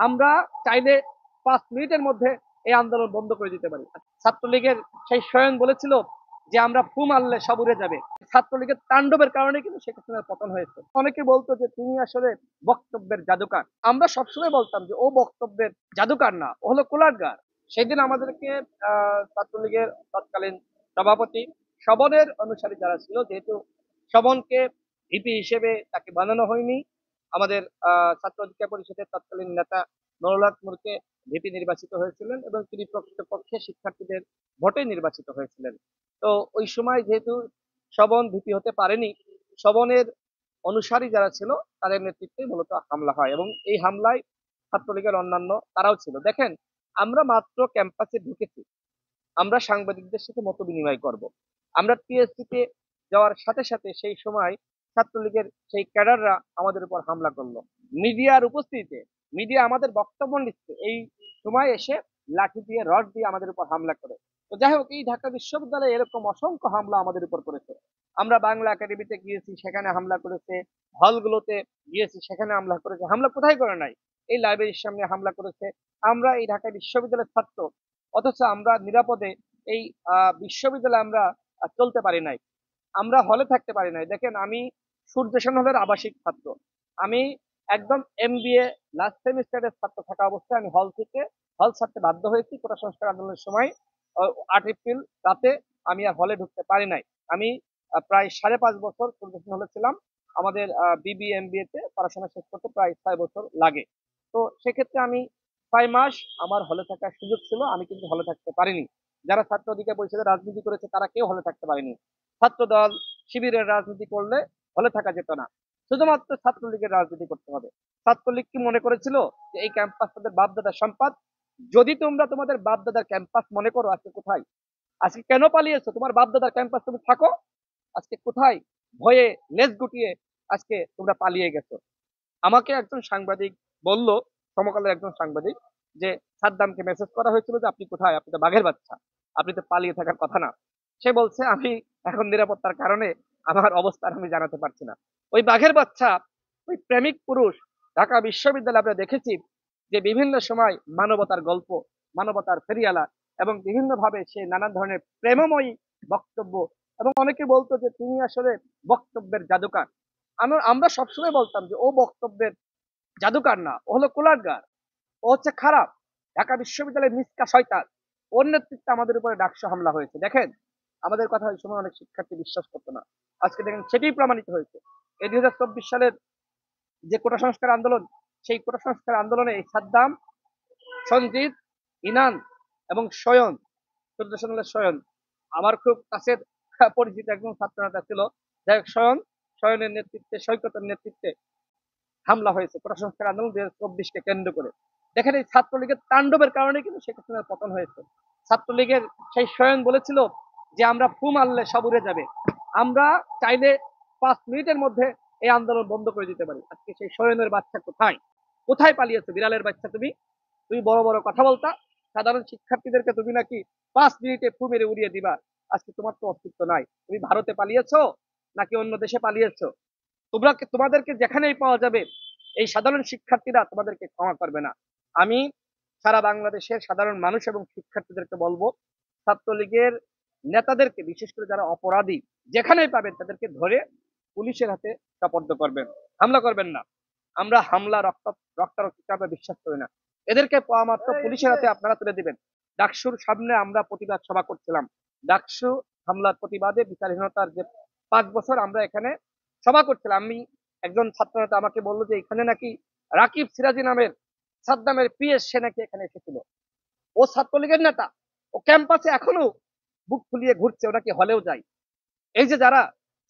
আমরা চাইলে 5 মিনিটের মধ্যে এই আন্দোলন বন্ধ করে দিতে পারি। ছাত্রলীগের সেই স্বয়ং বলেছিল যে আমরা ফু মারলে সব উড়ে যাবে। ছাত্রলীগের তাণ্ডবের কারণে কিন্তু শেখ হাসিনার পতন হয়েছে। অনেকে বলতো যে তিনি আসলে বক্তব্যের জাদুকার। আমরা সবসময় বলতাম যে ও বক্তব্যের জাদুকার না, ও হলো কুলাঙ্গার। সেদিন আমাদেরকে ছাত্রলীগের তৎকালীন সভাপতি শবনের অনুসারী যারা ছিল, যেহেতু শবনকে ভিপি হিসেবে তাকে বানানো হয়নি, আমাদের ছাত্র অধিকার পরিষদের তৎকালীন নেতা নুরুল হক নূরকে ভিপি নির্বাচিত হয়েছিলেন এবং তিনি প্রকৃতপক্ষে শিক্ষার্থীদের ভোটে নির্বাচিত হয়েছিলেন। তো ওই সময় যেহেতু শবন ভিপি হতে পারেনি, শবনের অনুসারী যারা ছিল তাদের নেতৃত্বে মূলত হামলা হয় এবং এই হামলায় ছাত্রলীগের অন্যান্য তারাও ছিল। দেখেন, আমরা মাত্র ক্যাম্পাসে ঢুকেছি, আমরা সাংবাদিকদের সাথে মত বিনিময় করব। আমরা টিএসসি তে যাওয়ার সাথে সাথে সেই সময় ছাত্রলীগের সেই ক্যাডাররা আমাদের উপর হামলা করলো মিডিয়ার উপস্থিতিতে। মিডিয়া আমাদের বক্তব্য নিচ্ছে, এই সময় এসে লাঠি দিয়ে রড দিয়ে আমাদের উপর হামলা করে। তো যাই হোক, এই ঢাকা বিশ্ববিদ্যালয়ে এরকম অসংখ্য হামলা আমাদের উপর করেছে। আমরা বাংলা একাডেমিতে গিয়েছি, সেখানে হামলা করেছে। হলগুলোতে গিয়েছি, সেখানে হামলা করেছে। হামলা কোথায় করে নাই? এই লাইব্রেরির সামনে হামলা করেছে। আমরা এই ঢাকা বিশ্ববিদ্যালয়ের ছাত্র, অথচ আমরা নিরাপদে এই বিশ্ববিদ্যালয়ে আমরা চলতে পারি নাই, আমরা হলে থাকতে পারি নাই। দেখেন, আমি সূর্যসেন হলের আবাসিক ছাত্র। আমি একদম এমবিএ লাস্ট সেমিস্টারের ছাত্র থাকা অবস্থায় আমি হল ছাড়তে বাধ্য হয়েছি কোটা সংস্কার আন্দোলনের সময়। 8 এপ্রিল রাতে আমি আর হলে ঢুকতে পারি নাই। আমি প্রায় 5.5 বছর সূর্যসেন হলে ছিলাম। আমাদের বিবি এমবিএ তে পড়াশোনা শেষ করতে প্রায় 6 বছর লাগে। তো সেক্ষেত্রে আমি 6 মাস আমার হলে থাকার সুযোগ ছিল, আমি কিন্তু হলে থাকতে পারিনি। যারা ছাত্র অধিকার পরিষদের রাজনীতি করেছে তারা কেউ হলে থাকতে পারেনি। ছাত্র দল শিবিরের রাজনীতি করলে হলে থাকা যেত না, শুধুমাত্র ছাত্রলীগের রাজনীতি করতে হবে। ছাত্রলীগ কি মনে করেছিল যে এই ক্যাম্পাস তাদের বাপদাদার সম্পদ? যদি তোমরা তোমাদের বাপদাদার ক্যাম্পাস মনে করো, আজকে কোথায়? আজকে কেন পালিয়েছো? তোমার বাপদাদার ক্যাম্পাস তুমি থাকো, আজকে কোথায়? ভয়ে লেজ গুটিয়ে আজকে তোমরা পালিয়ে গেছো। আমাকে একজন সাংবাদিক বলল, সমকালের একজন সাংবাদিক, যে সাদ্দামকে মেসেজ করা হয়েছিল যে আপনি কোথায়, আপনি তো বাঘের বাচ্চা, আপনি তো পালিয়ে থাকার কথা না। সে বলছে আমি এখন নিরাপত্তার কারণে আমার অবস্থান আমি জানাতে পারছি না। ওই বাঘের বাচ্চা, ওই প্রেমিক পুরুষ ঢাকা বিশ্ববিদ্যালয়ে আমরা দেখেছি যে বিভিন্ন সময় মানবতার গল্প, মানবতার ফেরিয়ালা এবং বিভিন্ন ভাবে সে নানান ধরনের প্রেমময়ী বক্তব্য, এবং অনেকে বলতো যে তিনি আসলে বক্তব্যের জাদুকার। আমরা সবসময় বলতাম যে ও বক্তব্যের জাদুকার না, ও হলো কুলাঙ্গার, ও হচ্ছে খারাপ, ঢাকা বিশ্ববিদ্যালয়ের মিসকা শয়তান। ওর নেতৃত্বে আমাদের উপরে ডাকসু হামলা হয়েছে। দেখেন, আমাদের কথা ওই সময় অনেক শিক্ষার্থী বিশ্বাস করতো না, আজকে দেখেন সেটাই প্রমাণিত হয়েছে। এই 2024 সালের যে কোটা সংস্কার আন্দোলন, সেই কোটা সংস্কার আন্দোলনে এই সাদ্দাম, সঞ্জিত, ইনান এবং স্বয়ন, সূর্যসেনের স্বয়ন আমার খুব কাছের পরিচিত একজন ছাত্র নেতা ছিল। যাই হোক, স্বয়নের নেতৃত্বে, সৈকতের নেতৃত্বে হামলা হয়েছে কোটা সংস্কার আন্দোলন 2024-কে কেন্দ্র করে। দেখেন, এই ছাত্রলীগের তাণ্ডবের কারণে কিন্তু শেখ হাসিনার পতন হয়েছে। ছাত্রলীগের সেই স্বয়ং বলেছিল যে আমরা ফু মারলে সব উড়ে যাবে। আমরা চাইলে 5 মিনিটের মধ্যে এই আন্দোলন বন্ধ করে দিতে পারি। আজকে সেই স্বয়নের বাচ্চা কোথায়? কোথায় পালিয়েছে বিড়ালের বাচ্চা? তুমি তুমি বড় বড় কথা বলতা, সাধারণ শিক্ষার্থীদেরকে তুমি নাকি 5 মিনিটে ফু মেরে উড়িয়ে দিবা। আজকে তোমার তো অস্তিত্ব নাই। তুমি ভারতে পালিয়েছো নাকি অন্য দেশে পালিয়েছো? তোমাদেরকে যেখানেই পাওয়া যাবে, এই সাধারণ শিক্ষার্থীরা তোমাদেরকে ক্ষমা করবে না। আমি সারা বাংলাদেশের সাধারণ মানুষ এবং শিক্ষার্থীদেরকে বলবো, ছাত্রলীগের নেতাদেরকে, বিশেষ করে যারা অপরাধী, যেখানেই পাবেন তাদেরকে ধরে পুলিশের হাতে সোপর্দ করবেন, হামলা করবেন না। আমরা হামলা, রক্তারক্তি আমরা বিশ্বাস করি না। এদেরকে পাওয়া মাত্র পুলিশের হাতে আপনারা তুলে দিবেন। ডাকসুর সামনে আমরা প্রতিবাদ সভা করছিলাম। ডাকসু হামলার প্রতিবাদে, বিচারহীনতার যে 5 বছর আমরা এখানে সভা করছিলাম। আমি একজন ছাত্র নেতা আমাকে বললো যে এখানে নাকি রাকিব সিরাজি নামের সাদ্দামের পিএস, সে নাকি এখানে এসেছিল। ও ছাত্রলীগের নেতা, ও ক্যাম্পাসে এখনো বুক ফুলিয়ে ঘুরছে, ও নাকি হলেও যায়। এই যে যারা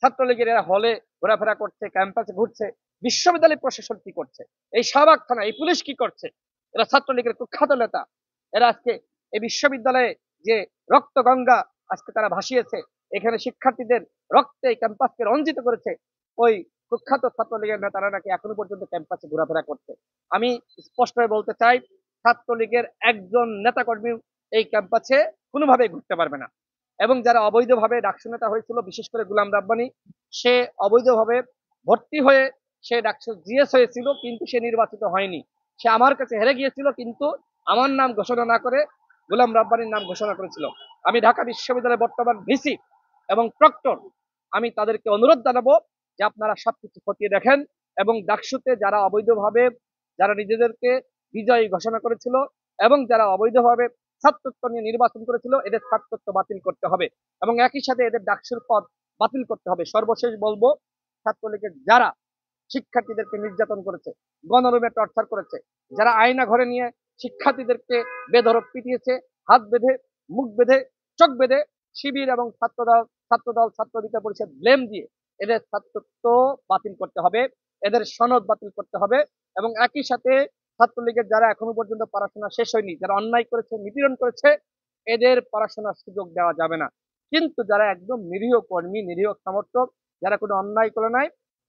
ছাত্রলীগের, এরা হলে ঘোরাফেরা করছে, ক্যাম্পাসে ঘুরছে, বিশ্ববিদ্যালয় প্রশাসন কি করছে? এই শাহবাগ থানা, এই পুলিশ কি করছে? এরা ছাত্রলীগের কুখ্যাত নেতা। এরা আজকে এই বিশ্ববিদ্যালয়ে যে রক্ত গঙ্গা আজকে তারা ভাসিয়েছে, এখানে শিক্ষার্থীদের রক্তে এই ক্যাম্পাসকে রঞ্জিত করেছে, ওই কুখ্যাত ছাত্রলীগের নেতারা নাকি এখনো পর্যন্ত ক্যাম্পাসে ঘোরাফেরা করছে। আমি স্পষ্টভাবে বলতে চাই, ছাত্রলীগের একজন নেতাকর্মী এই ক্যাম্পাসে কোনোভাবেই ঘুরতে পারবে না। এবং যারা অবৈধভাবে ডাকসু নেতা হয়েছিল, বিশেষ করে গুলাম রাব্বানি, সে অবৈধভাবে ভর্তি হয়ে সে ডাকসু জিএস হয়েছিল, কিন্তু সে নির্বাচিত হয়নি। সে আমার কাছে হেরে গিয়েছিল, কিন্তু আমার নাম ঘোষণা না করে গোলাম রাব্বানির নাম ঘোষণা করেছিল। আমি ঢাকা বিশ্ববিদ্যালয়ের বর্তমান ভিসি এবং প্রক্টর, আমি তাদেরকে অনুরোধ জানাবো যে আপনারা সবকিছু খতিয়ে দেখেন এবং ডাকসুতে যারা অবৈধভাবে, যারা নিজেদেরকে বিজয়ী ঘোষণা করেছিল এবং যারা অবৈধভাবে ছাত্রত্ব নিয়ে নির্বাচন করেছিল, এদের ছাত্রত্ব বাতিল করতে হবে এবং একই সাথে এদের ডাকসুর পদ বাতিল করতে হবে। সর্বশেষ বলবো, ছাত্রলীগের যারা শিক্ষার্থীদেরকে নির্যাতন করেছে, গণরুমে টর্চার করেছে, যারা আয়না ঘরে নিয়ে শিক্ষার্থীদেরকে বেধড়ক পিটিয়েছে, হাত বেঁধে, মুখ বেঁধে, চোখ বেঁধে, শিবির এবং ছাত্রদল ছাত্র অধিকার পরিষদ ব্লেম দিয়ে এদের ছাত্রত্ব বাতিল করতে হবে, এদের সনদ বাতিল করতে হবে এবং একই সাথে ছাত্রলীগের যারা এখনো পর্যন্ত পড়াশোনা শেষ হয়নি, যারা অন্যায় করেছে, নিপীড়ন করেছে, এদের পড়াশোনার সুযোগ দেওয়া যাবে না। কিন্তু যারা একদম নিরীহ কর্মী, নিরীহ সমর্থক, যারা কোনো অন্যায় করে নাই,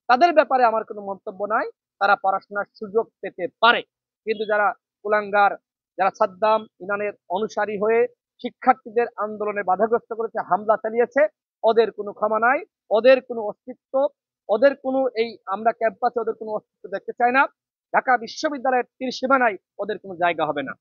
তাদের ব্যাপারে আমার কোনো মন্তব্য নাই, তারা পড়াশোনার সুযোগ পেতে পারে। কিন্তু যারা কুলাঙ্গার, যারা সাদ্দাম ইরানের অনুসারী হয়ে শিক্ষার্থীদের আন্দোলনে বাধাগ্রস্ত করেছে, হামলা চালিয়েছে, ওদের কোনো ক্ষমা নাই, ওদের কোনো অস্তিত্ব, ওদের কোনো এই আমরা ক্যাম্পাসে ওদের কোনো অস্তিত্ব দেখতে চাই না। ঢাকা বিশ্ববিদ্যালয়ের তীর সীমানায় ওদের কোনো জায়গা হবে না।